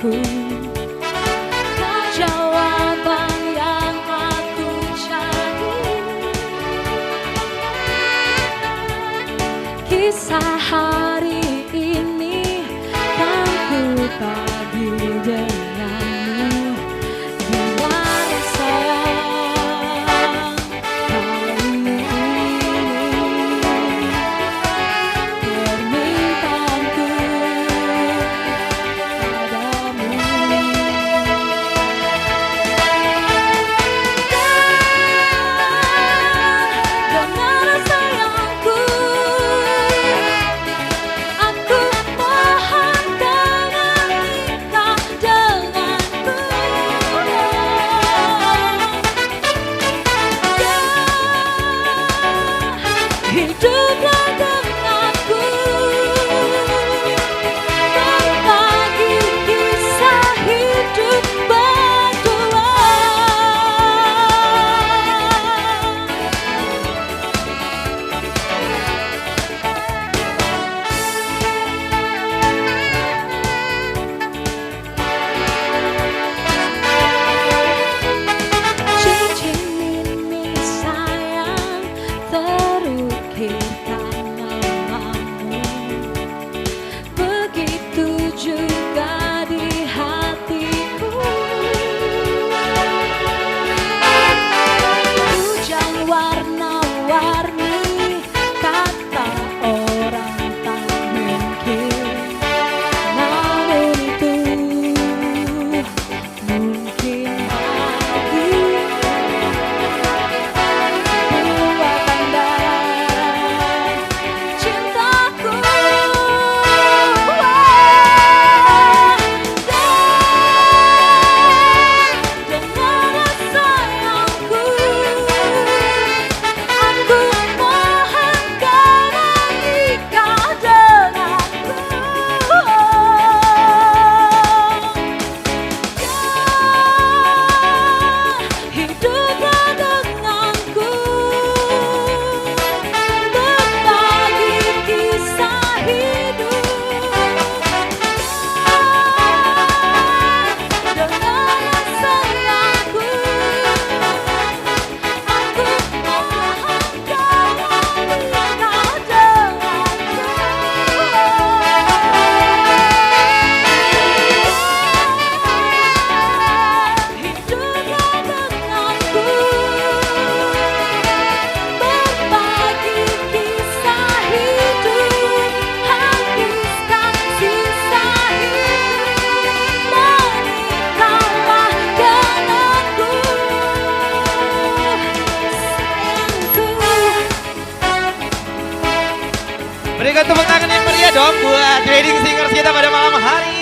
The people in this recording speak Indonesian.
aku. Jawaban yang aku cari, kisah hari ini kan ku bagi denganmu. Di mana sayang kali ini permintaanku padamu. Dengar sayangku, aku mohon jangan nikah denganku. Hiduplah denganku, berbagi kisah hidup berdua. Cincin ini sayang terukirkan namamu, begitu juga di hatiku. Hujan warna-warni, kata orang tak mungkin, namun itu mungkin lagi. Buat andai cintaku, dengar sayangku, aku mohon jangan nikah denganku. Hiduplah denganku, berbagi kisah hidup. Dengar sayangku, aku mohon jangan nikah denganku. Hiduplah denganku, berbagi kisah hidup, habiskan sisa hidup, menikahlah denganku, sayangku. Berikan tepuk tangan yang meriah dong buat wedding singers kita pada malam hari